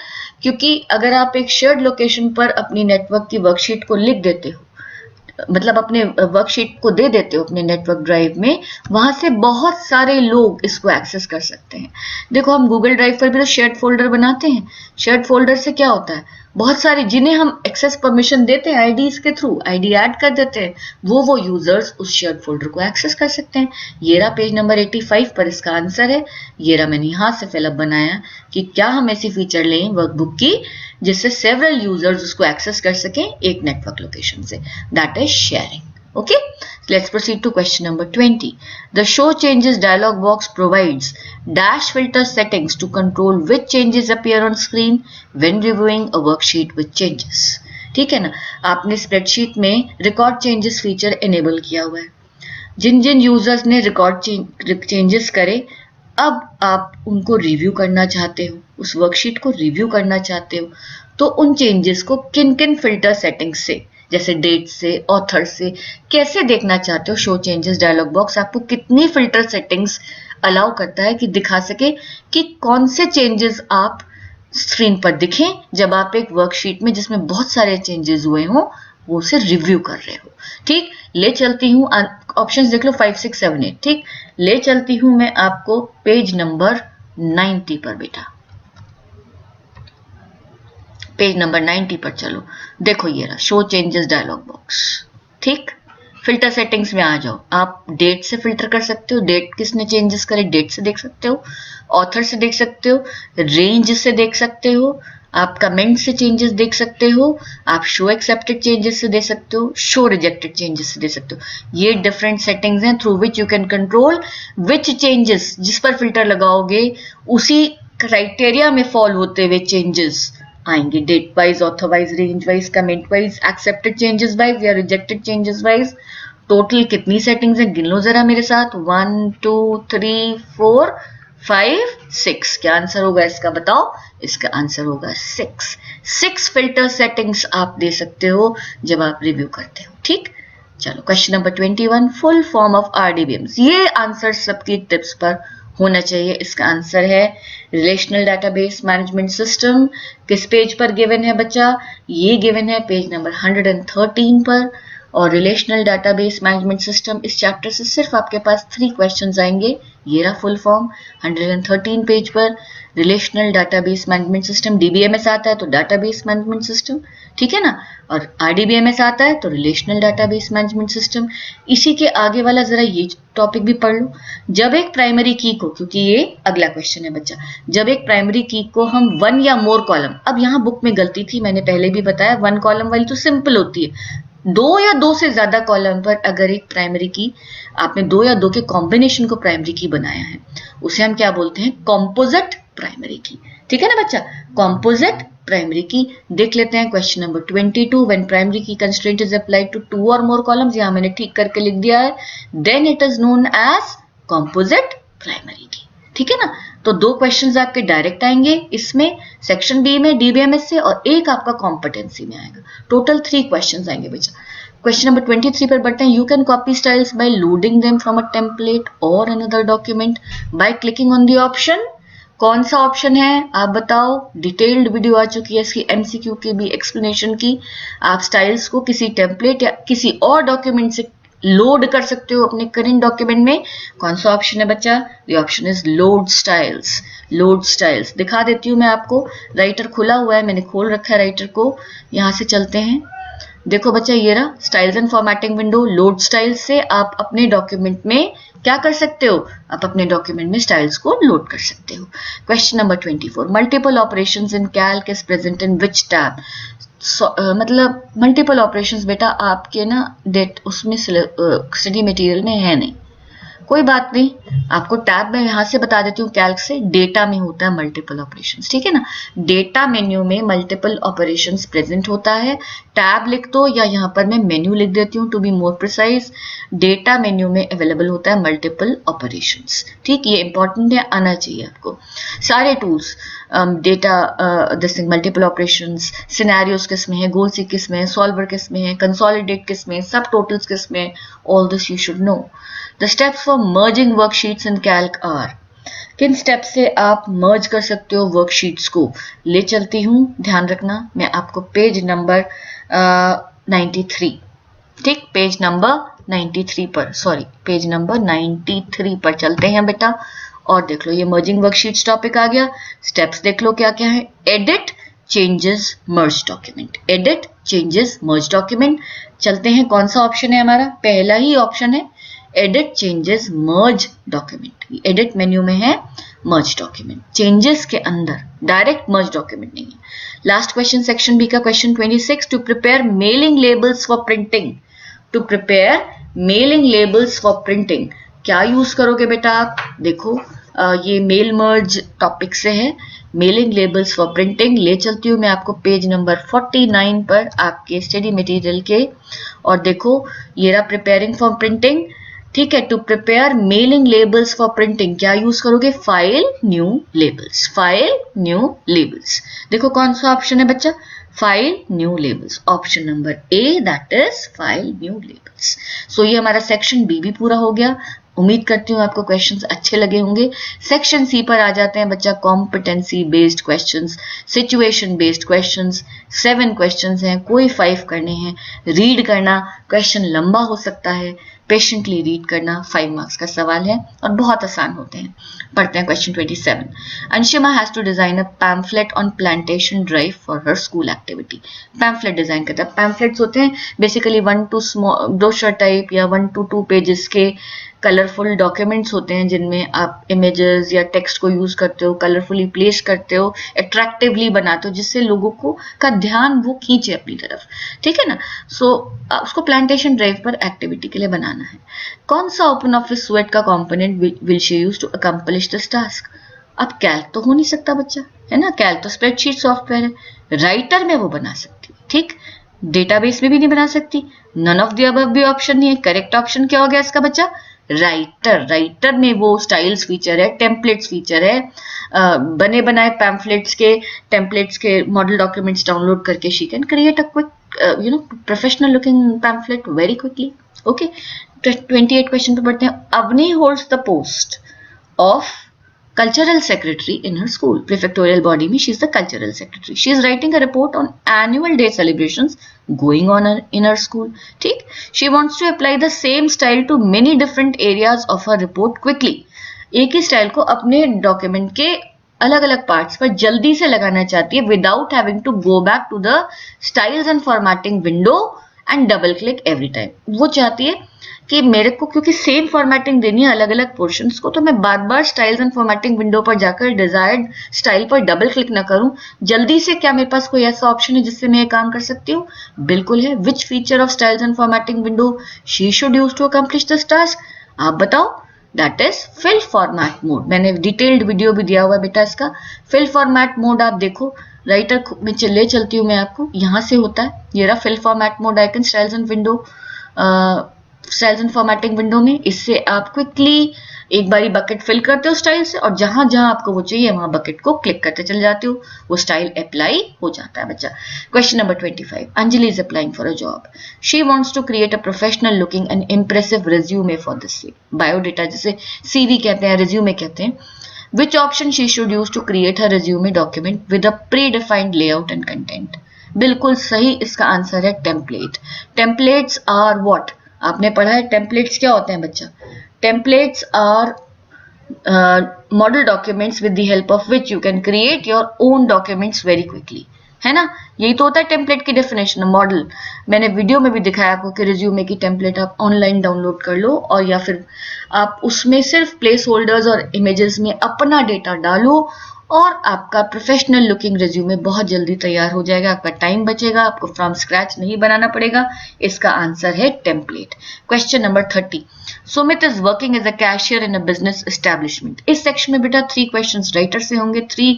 क्योंकि अगर आप एक शेयर्ड लोकेशन पर अपनी नेटवर्क की वर्कशीट को लिख देते हो, मतलब अपने वर्कशीट को दे देते हो अपने नेटवर्क ड्राइव में, वहां से बहुत सारे लोग इसको एक्सेस कर सकते हैं। देखो हम गूगल ड्राइव पर भी तो शेयर्ड फोल्डर बनाते हैं, शेयर्ड फोल्डर से क्या होता है, बहुत सारे जिन्हें हम एक्सेस परमिशन देते हैं आईडीज के थ्रू, आईडी ऐड कर देते हैं, वो यूजर्स उस शेयर्ड फोल्डर को एक्सेस कर सकते हैं। ये रहा पेज नंबर 85 पर इसका आंसर है। ये रहा मैंने यहां से फिलअप बनाया कि क्या हम ऐसी फीचर लें वर्कबुक की जिससे सेवरल यूजर्स उसको एक्सेस कर सकें एक नेटवर्क लोकेशन से, that is sharing. Okay, let's proceed to question number 20. The show changes dialog box provides dash filter settings to control which changes appear on screen when reviewing a worksheet with changes. ठीक है ना, आपने spreadsheet में record changes feature enable किया हुआ है। जिन जिन users ने record changes करे, अब आप उनको रिव्यू करना चाहते हो, उस वर्कशीट को रिव्यू करना चाहते हो, तो उन चेंजेस को किन किन फिल्टर सेटिंग्स से, जैसे डेट से, ऑथर से, कैसे देखना चाहते हो। शो चेंजेस डायलॉग बॉक्स आपको कितनी फिल्टर सेटिंग्स अलाउ करता है कि दिखा सके कि कौन से चेंजेस आप स्क्रीन पर दिखें जब आप एक वर्कशीट में जिसमें बहुत सारे चेंजेस हुए हों वो उसे रिव्यू कर रहे हो। ठीक, ले चलती हूँ, ऑप्शंस देख लो 5, 6, 7, 8। ठीक, ले चलती हूं मैं आपको पेज नंबर 90 पर बेटा, पेज नंबर 90 पर चलो। देखो ये रहा शो चेंजेस डायलॉग बॉक्स। ठीक, फिल्टर सेटिंग्स में आ जाओ। आप डेट से फिल्टर कर सकते हो, डेट किसने चेंजेस करे डेट से देख सकते हो, ऑथर से देख सकते हो, रेंज से देख सकते हो, आप कमेंट से चेंजेस देख सकते हो, आप शो एक्सेप्टेड चेंजेस से दे सकते हो, शो रिजेक्टेड चेंजेस से दे सकते हो। ये डिफरेंट सेटिंग्स हैं through which you can control which changes, जिस पर फिल्टर लगाओगे उसी क्राइटेरिया में फॉल होते हुए चेंजेस आएंगे, date wise, author wise, range wise, comment wise, accepted changes wise या रिजेक्टेड चेंजेस वाइज। टोटल कितनी सेटिंग्स हैं गिन लो जरा मेरे साथ, 1 2 3 4 5 6। क्या आंसर होगा इसका बताओ, इसका आंसर होगा 6 फिल्टर सेटिंग्स आप दे सकते हो जब आप रिव्यू करते हो। ठीक, चलो question number 21, full form of RDBMS। ये आंसर सबकी टिप्स पर होना चाहिए। इसका आंसर है रिलेशनल डाटाबेस मैनेजमेंट सिस्टम। किस पेज पर गिवन है बच्चा, ये गिवन है पेज नंबर 113 पर। और रिलेशनल डाटाबेस मैनेजमेंट सिस्टम, इस चैप्टर से सिर्फ आपके पास 3 क्वेश्चंस आएंगे। ये रहा फुल फॉर्म 113 पेज पर। Relational database management system, DBMS आता है तो डाटाबेस मैनेजमेंट सिस्टम, ठीक है ना, और RDBMS आता है तो रिलेशनल डाटाबेस मैनेजमेंट सिस्टम। इसी के आगे वाला जरा ये टॉपिक भी पढ़ लो। जब एक प्राइमरी की को, क्योंकि ये अगला क्वेश्चन है बच्चा, जब एक प्राइमरी की को हम 1 या मोर कॉलम, अब यहाँ बुक में गलती थी, मैंने पहले भी बताया 1 कॉलम वाली तो सिंपल होती है, 2 या 2 से ज्यादा कॉलम पर अगर एक प्राइमरी की आपने 2 या 2 के कॉम्बिनेशन को प्राइमरी की बनाया है, उसे हम क्या बोलते हैं, कॉम्पोजिट प्राइमरी की। ठीक है ना बच्चा, कॉम्पोजिट प्राइमरी की। देख लेते हैं क्वेश्चन नंबर 22, व्हेन प्राइमरी की कंस्ट्रेंट इज अप्लाइड टू 2 और मोर कॉलम्स, यहां मैंने ठीक करके लिख दिया है, then it is known as composite primary key. ठीक है ना, तो 2 क्वेश्चंस आपके डायरेक्ट आएंगे इसमें, सेक्शन बी में DBMS से, और एक आपका कॉम्पिटेंसी में आएगा। टोटल 3 क्वेश्चंस आएंगे बच्चा। क्वेश्चन नंबर 23 पर बढ़ते हैं। You can copy styles by loading them from a template और another document by clicking on the option. कौन सा ऑप्शन है आप बताओ, डिटेल्ड वीडियो आ चुकी है इसकी, MCQ की भी, एक्सप्लेनेशन की। आप स्टाइल्स को किसी टेम्पलेट या किसी और डॉक्यूमेंट से लोड कर सकते हो अपने करंट डॉक्यूमेंट में। कौन सा ऑप्शन है बच्चा, the option is load styles. Load styles दिखा देती हूं मैं आपको, राइटर खुला हुआ है, मैंने खोल रखा है राइटर को, यहां से चलते हैं। देखो बच्चा ये रहा styles and formatting window. Load styles से आप अपने डॉक्यूमेंट में क्या कर सकते हो, आप अपने डॉक्यूमेंट में स्टाइल्स को लोड कर सकते हो। Question number 24, multiple operations in Calc is present in which tab. मतलब मल्टीपल ऑपरेशंस बेटा आपके ना डेट उसमें स्टडी मटेरियल में है नहीं, कोई बात नहीं, आपको टैब में यहां से बता देती हूँ, कैल्क से डेटा में होता है मल्टीपल ऑपरेशंस। ठीक है ना, डेटा मेन्यू में मल्टीपल ऑपरेशंस प्रेजेंट होता है। टैब लिख दो या यहाँ पर मैं मेन्यू लिख देती हूँ to be more precise. Data menu में अवेलेबल होता है मल्टीपल ऑपरेशंस। ठीक, ये इंपॉर्टेंट है, आना चाहिए आपको। सारे tools data this multiple operations, scenarios किस में है, गोल सी किस में है, सॉल्वर किस में है, कंसोलिडेट किस में है, सब टोटल्स किस में है, all this you should know. The steps for merging worksheets in Calc are, किन स्टेप से आप मर्ज कर सकते हो वर्कशीट्स को। ले चलती हूँ, ध्यान रखना, मैं आपको पेज नंबर 93 ठीक, पेज नंबर 93 पर, सॉरी पेज नंबर 93 पर चलते हैं बेटा और देख लो ये मर्जिंग वर्कशीट्स टॉपिक आ गया। स्टेप्स देख लो क्या क्या है। एडिट, चेंजेस, मर्ज डॉक्यूमेंट। एडिट, चेंजेस, मर्ज डॉक्यूमेंट। चलते हैं, कौन सा ऑप्शन है हमारा? पहला ही ऑप्शन है, एडिट, चेंजेस, मर्ज डॉक्यूमेंट। एडिट मेन्यू में है मर्ज डॉक्यूमेंट, चेंजेस के अंदर, डायरेक्ट मर्ज डॉक्यूमेंट नहीं है। लास्ट क्वेश्चन सेक्शन बी का question 26, to prepare mailing labels for printing. To prepare mailing labels for printing क्या यूज करोगे बेटा आप? देखो ये मेल मर्ज टॉपिक से है, मेलिंग लेबल्स फॉर प्रिंटिंग। ले चलती हूँ मैं आपको पेज नंबर 49 पर आपके स्टडी मटेरियल के, और देखो ये रहा प्रिपेयरिंग फॉर प्रिंटिंग। ठीक है, to prepare mailing labels for printing क्या यूज करोगे? File new labels. File new labels, देखो कौन सा ऑप्शन है बच्चा? File new labels, option number A, that is file new labels. So ये हमारा सेक्शन बी भी पूरा हो गया। उम्मीद करती हूँ आपको क्वेश्चंस अच्छे लगे होंगे। सेक्शन सी पर आ जाते हैं बच्चा, competency based questions, situation based questions. 7 questions हैं, कोई 5 करने हैं। रीड करना, क्वेश्चन लंबा हो सकता है, पेशेंटली रीड करना। 5 मार्क्स का सवाल है और बहुत आसान होते हैं। पढ़ते हैं question 27। Anshima has to design a pamphlet on plantation drive for her school activity. Pamphlet design करता है। पैम्फलेट्स होते हैं basically 1 to small brochure type या 1 to 2 पेजेस के कलरफुल डॉक्यूमेंट्स होते हैं जिनमें आप इमेजेस या टेक्स्ट को यूज करते हो, कलरफुली प्लेस करते हो, अट्रैक्टिवली बनाते हो जिससे लोगों को का ध्यान वो खींचे अपनी तरफ। ठीक है ना? सो उसको प्लांटेशन ड्राइव पर एक्टिविटी के लिए बनाना है। कौन सा ओपन ऑफिस सूट का component will she use to accomplish this task? अब कैल्क तो हो नहीं सकता बच्चा, है ना? कैल्क तो स्प्रेडशीट सॉफ्टवेयर है। राइटर में वो बना सकती है, ठीक, डेटाबेस में भी नहीं बना सकती। नन ऑफ द अबव भी ऑप्शन नहीं है। करेक्ट ऑप्शन क्या हो गया इसका बच्चा? राइटर। राइटर में वो स्टाइल्स फीचर है, टेम्पलेट्स फीचर है, बने बनाए पैम्फलेट्स के टेम्पलेट्स के मॉडल डॉक्यूमेंट्स डाउनलोड करके she can create a quick professional looking pamphlet very quickly. Okay, 28 question पे पढ़ते हैं। Avani holds the post of cultural secretary in her school. Prefectorial body में she is the cultural secretary. She is writing a report on annual day celebrations going on in her school. ठीक? She wants to apply the same style to many different areas of her report quickly. एक ही style को अपने document के अलग अलग parts पर जल्दी से लगाना चाहती है without having to go back to the styles and formatting window and double click every time. वो चाहती है कि मेरे को क्योंकि सेम फॉर्मेटिंग देनी है अलग अलग पोर्शंस को, तो मैं बार बार स्टाइल्स एंड फॉर्मेटिंग विंडो पर जाकर डिजायर्ड स्टाइल पर डबल क्लिक ना करूं। जल्दी से क्या मेरे पास कोई ऐसा ऑप्शन है जिससे मैं ये काम कर सकती हूँ? बिल्कुल है। Which feature of styles and formatting window she should use to accomplish this task? आप बताओ। That is fill format mode. मैंने डिटेल्ड वीडियो भी दिया हुआ है बेटा इसका। फिल फॉर्मेट मोड आप देखो, राइटर में ले चलती हूँ मैं आपको, यहां से होता है। ये रहा fill format mode icon styles and window, styles and formatting window में। इससे आप क्विकली एक बारी बकेट फिल करते हो स्टाइल से, और जहां जहां आपको वो चाहिए वहां बकेट को क्लिक करते चले जाते हो, वो स्टाइल अप्लाई हो जाता है बच्चा। Question number 25। Anjali is applying for a job. She wants to create a professional looking and impressive resume for this. Biodata जिसे सीवी कहते हैं, रिज्यूमे कहते हैं। Which option she should use to create her resume document with a predefined layout and content? बिल्कुल सही इसका answer है template. Templates are what? आपने पढ़ा है टेम्पलेट्स क्या होते हैं बच्चा? Templates are model documents with the help of which you can create your own documents very quickly, है ना? यही तो होता है टेम्पलेट की डेफिनेशन, मॉडल। मैंने वीडियो में भी दिखाया आपको कि रिज्यूमे की टेम्पलेट आप ऑनलाइन डाउनलोड कर लो, और या फिर आप उसमें सिर्फ प्लेस होल्डर्स और इमेजेस में अपना डेटा डालो और आपका प्रोफेशनल लुकिंग रिज्यूमे बहुत जल्दी तैयार हो जाएगा। आपका टाइम बचेगा, आपको फ्रॉम स्क्रैच नहीं बनाना पड़ेगा। इसका आंसर है template. Question number 30। Sumit is working as a cashier in a business establishment. इस सेक्शन में बेटा 3 क्वेश्चंस राइटर से होंगे, 3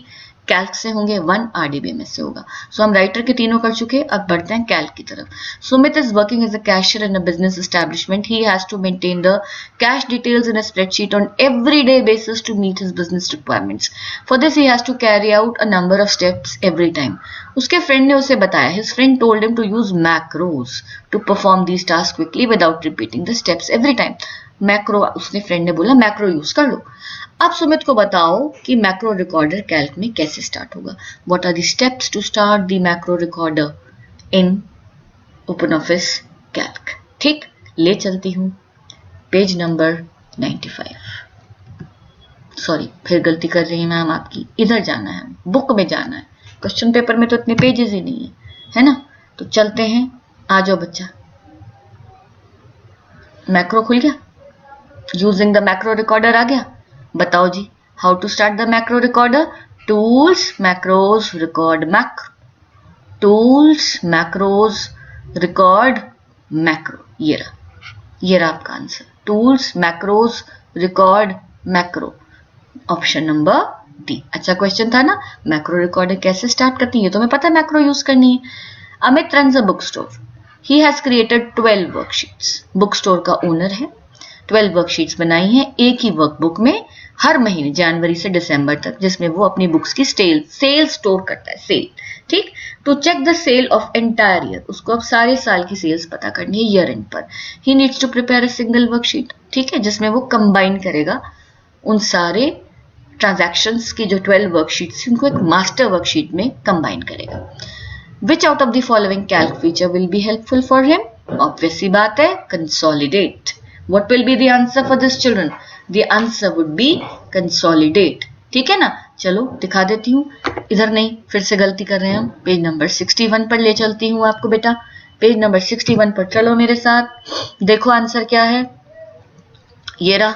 कैल्क से होंगे, 1 आरडीबीएमएस से होगा। सो हम राइटर के तीनों कर चुके, अब बढ़ते हैं कैल्क की तरफ। Sumit is working as a cashier in a business establishment. He has to maintain the cash details in a spreadsheet on every day basis to meet his business requirements. For this he has to carry out a number of steps every time. उसके friend ने उसे बताया, his friend told him to use macros to perform these task quickly without repeating the steps every time. Macro, उसने friend ने बोला macro use कर लो। अब सुमित को बताओ कि मैक्रो रिकॉर्डर कैल्क में कैसे स्टार्ट होगा। What are the steps to start the macro recorder in open office calc? ठीक, ले चलती हूँ पेज नंबर 95। सॉरी, फिर गलती कर रही है मैम आपकी, इधर जाना है, बुक में जाना है, क्वेश्चन पेपर में तो इतने पेजेस ही नहीं है ना। तो चलते हैं, आ जाओ बच्चा। मैक्रो खुल गया, यूजिंग द मैक्रो रिकॉर्डर आ गया। बताओ जी, how to start the macro recorder. Tools macros record macro, tools macros record macro, ये रहा आपका answer, tools macros record macro, option number D. अच्छा क्वेश्चन था ना, मैक्रो रिकॉर्डर कैसे स्टार्ट करती है, तो हमें पता है मैक्रो यूज करनी है। Amit runs a book store, he has created 12 worksheets, book store का ओनर है, 12 वर्कशीट्स बनाई हैं एक ही वर्कबुक में हर महीने जनवरी से दिसंबर तक, जिसमें वो अपनी बुक्स की सेल स्टोर करता है, सेल। ठीक, to check the sale of entire year, उसको अब सारे साल की सेल्स पता करनी है ईयर एंड पर। He needs to prepare a single worksheet, ठीक है, जिसमें वो कंबाइन करेगा उन सारे ट्रांजैक्शंस की जो 12 वर्कशीट्स, उनको एक मास्टर वर्कशीट में कंबाइन करेगा। Which out of the following Calc feature will be helpful for him, obvious सी बात है, consolidate. What will be the answer for this children? The answer would be consolidate. ठीक है ना, चलो दिखा देती हूँ, इधर नहीं, फिर से गलती कर रहे हैं हम, पेज नंबर 61 पर ले चलती हूँ आपको बेटा, पेज नंबर 61 पर चलो मेरे साथ, देखो आंसर क्या है, ये रहा,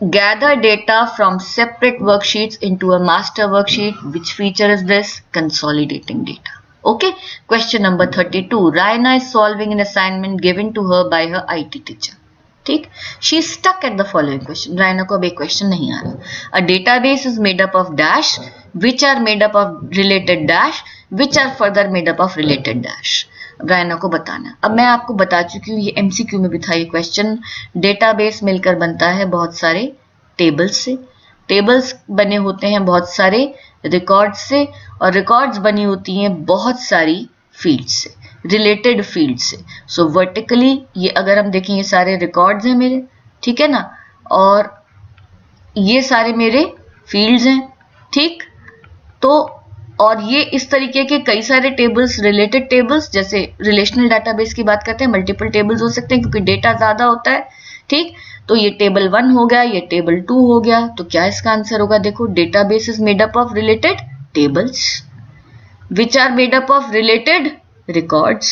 gather data from separate worksheets into a master worksheet. Which feature is this? Consolidating data. Okay, question number 32. Raina is solving an assignment given to her by her IT teacher. ठीक, she stuck at the following question, Raina को अब एक क्वेश्चन नहीं आ रहा, a database is made up of dash, which are made up of related dash, which are further made up of related dash, Raina को बताना। अब मैं आपको बता चुकी हूँ, ये एमसीक्यू में भी था ये क्वेश्चन, डेटाबेस मिलकर बनता है बहुत सारे टेबल्स से, टेबल्स बने होते हैं बहुत सारे रिकॉर्ड्स से, और रिकॉर्ड्स बनी होती हैं बहुत सारी फील्ड्स से, रिलेटेड फील्ड से। सो वर्टिकली ये अगर हम देखें, ये सारे रिकॉर्ड्स हैं मेरे, ठीक है ना, और ये सारे मेरे फील्ड्स हैं, ठीक, तो और ये इस तरीके के कई सारे टेबल्स, रिलेटेड टेबल्स, जैसे रिलेशनल डाटाबेस की बात करते हैं, मल्टीपल टेबल्स हो सकते हैं क्योंकि डेटा ज्यादा होता है, ठीक, तो ये टेबल 1 हो गया, ये टेबल 2 हो गया, तो क्या इसका आंसर होगा, देखो, database is made up of related tables which are made up of related records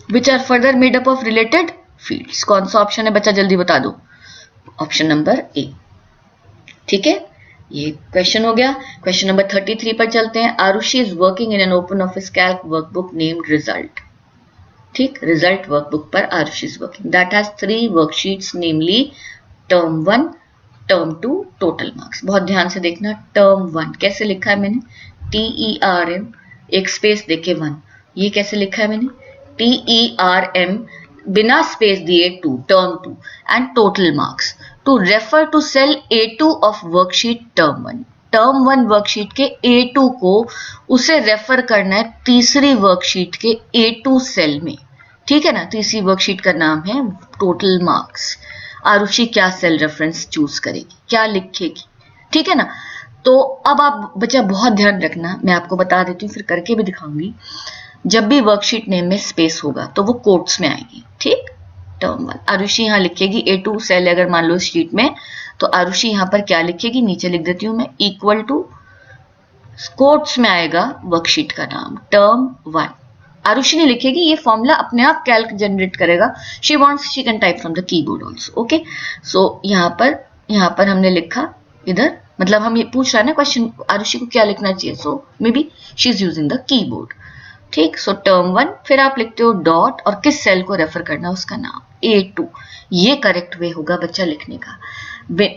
which are further made up of related fields। कौन सा ऑप्शन है बच्चा, जल्दी बता दो, ऑप्शन नंबर ए, ठीक है, ये क्वेश्चन हो गया। क्वेश्चन नंबर 33 पर चलते हैं। Arushi is working in an open office calc workbook named result, ठीक, रिजल्ट वर्कबुक पर Arushi is working, that has 3 worksheets namely term 1, term 2, total marks. बहुत ध्यान से देखना, टर्म 1 कैसे लिखा है मैंने, TERM, एक स्पेस देके 1, ये कैसे लिखा है मैंने, TERM बिना स्पेस दिए 2, term 2, and total marks to refer to cell A2 of worksheet term 1। Term 1 worksheet के A2 को उसे रेफर करना है तीसरी वर्कशीट के A2 सेल में, ठीक है ना, तीसरी वर्कशीट का नाम है टोटल मार्क्स। आरुषि क्या सेल रेफरेंस चूज करेगी, क्या लिखेगी, ठीक है ना। तो अब आप बच्चा बहुत ध्यान रखना, मैं आपको बता देती हूँ, फिर करके भी दिखाऊंगी, जब भी वर्कशीट नेम में स्पेस होगा तो वो कोट्स में आएगी, ठीक, टर्म 1 आरुषि यहाँ लिखेगी A2 सेल, अगर मान लो शीट में, तो आरुषि यहाँ पर क्या लिखेगी, नीचे लिख देती हूँ मैं, इक्वल टू, कोट्स में आएगा वर्कशीट का नाम टर्म 1। आरुषि ने लिखेगी, ये फॉर्मूला अपने आप कैल्क जनरेट करेगा, she wants she can type from the keyboard also, okay. So यहाँ पर हमने लिखा, इधर मतलब हम ये पूछ रहा है ना क्वेश्चन, आरुषि को क्या लिखना चाहिए, so maybe she is using the keyboard, ठीक। सो टर्म 1, फिर आप लिखते हो डॉट, और किस सेल को रेफर करना उसका नाम A2, ये करेक्ट वे होगा बच्चा लिखने का।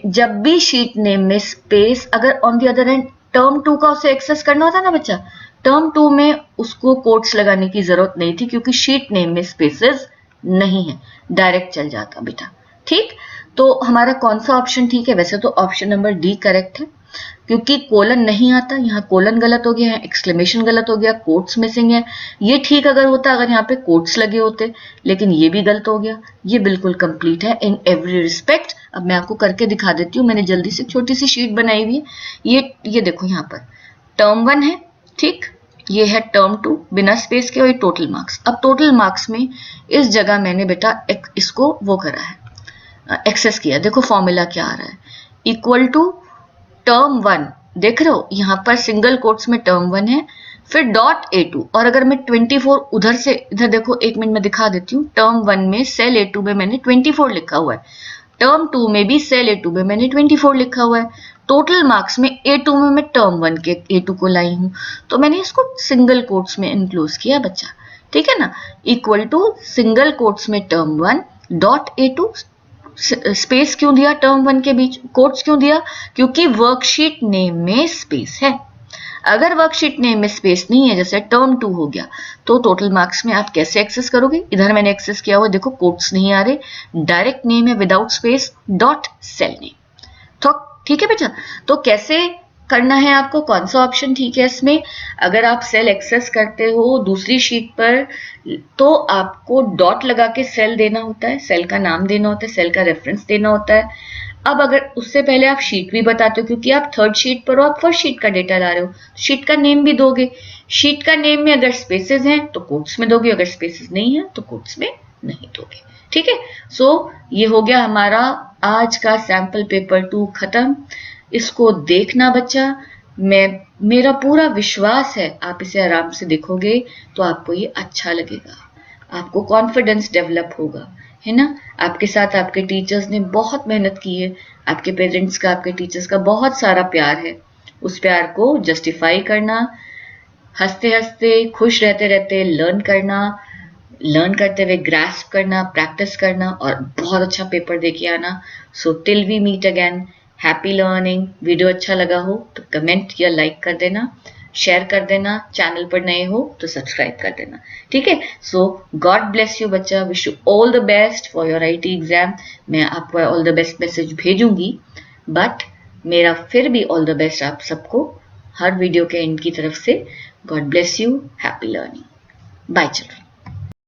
जब भी शीट नेम में स्पेस, अगर on the other and term 2 का उसे एक्सेस करना होता ना बच्चा, टर्म 2 में उसको कोट्स लगाने की जरूरत नहीं थी क्योंकि शीट नेम में स्पेसेस नहीं है, डायरेक्ट चल जाता बेटा, ठीक। तो हमारा कौन सा ऑप्शन ठीक है, वैसे तो ऑप्शन नंबर डी करेक्ट है क्योंकि कोलन नहीं आता, यहाँ कोलन गलत हो गया है, एक्सक्लेमेशन गलत हो गया, कोट्स मिसिंग है, ये ठीक अगर होता, अगर यहाँ पे कोट्स लगे होते, लेकिन ये भी गलत हो गया, ये बिल्कुल कंप्लीट है इन एवरी रिस्पेक्ट। अब मैं आपको करके दिखा देती हूँ, मैंने जल्दी से छोटी सी शीट बनाई हुई है, ये देखो यहाँ पर टर्म 1 है, ठीक, ये है टर्म 2 बिना स्पेस के और ये टोटल मार्क्स। अब टोटल मार्क्स में इस जगह मैंने बेटा इसको वो करा है, एक्सेस किया। देखो फॉर्मूला क्या आ रहा है, इक्वल टू टर्म 1, देख रहे हो यहाँ पर सिंगल कोट्स में टर्म 1 है, फिर डॉट A2, और अगर मैं 24 उधर से इधर देखो, 1 मिनट में दिखा देती हूँ। टर्म 1 में सेल A2 में मैंने 24 लिखा हुआ है, टर्म 2 में भी सेल A2 में मैंने 24 लिखा हुआ है, टोटल मार्क्स में A2 में मैं टर्म 1 के A2 को लाई हूँ, तो मैंने इसको सिंगल कोट्स में इनक्लोज किया बच्चा, ठीक है ना। इक्वल टू सिंगल कोट्स में टर्म 1 डॉट A2, स्पेस क्यों दिया टर्म 1 के बीच, कोट्स क्यों दिया, क्योंकि वर्कशीट नेम में स्पेस है। अगर वर्कशीट नेम में स्पेस नहीं है, जैसे टर्म 2 हो गया, तो टोटल मार्क्स में आप कैसे एक्सेस करोगे। इधर मैंने एक्सेस किया हुआ, देखो कोट्स नहीं आ रहे, डायरेक्ट नेम है without space dot cell name. तो ठीक है बेटा, तो कैसे करना है आपको, कौन सा ऑप्शन ठीक है इसमें। अगर आप सेल एक्सेस करते हो दूसरी शीट पर, तो आपको डॉट लगा के सेल देना होता है, सेल का नाम देना होता है, सेल का रेफरेंस देना होता है। अब अगर उससे पहले आप शीट भी बताते हो, क्योंकि आप थर्ड शीट पर हो, आप फर्स्ट शीट का डेटा ला रहे हो, शीट का नेम भी दोगे। शीट का नेम में अगर स्पेसेस हैं तो कोट्स में दोगे, अगर स्पेसेस नहीं है तो कोट्स में नहीं दोगे, ठीक है। सो ये हो गया हमारा आज का सैंपल पेपर 2 खत्म। इसको देखना बच्चा, मेरा पूरा विश्वास है आप इसे आराम से देखोगे तो आपको ये अच्छा लगेगा, आपको कॉन्फिडेंस डेवलप होगा, है ना। आपके साथ आपके टीचर्स ने बहुत मेहनत की है, आपके पेरेंट्स का, आपके टीचर्स का बहुत सारा प्यार है। उस प्यार को जस्टिफाई करना, हंसते हंसते खुश रहते रहते लर्न करना, लर्न करते हुए ग्रास्प करना, प्रैक्टिस करना और बहुत अच्छा पेपर देके आना। So till we meet again, happy learning. Video अच्छा लगा हो तो कमेंट या लाइक कर देना, शेयर कर देना, चैनल पर नए हो तो सब्सक्राइब कर देना, ठीक है। सो गॉड ब्लेस यू बच्चा, wish you all the best for your IT exam. मैं आपको ऑल द बेस्ट मैसेज भेजूंगी, बट मेरा फिर भी ऑल द बेस्ट आप सबको हर वीडियो के एंड की तरफ से। God bless you, happy learning, bye children.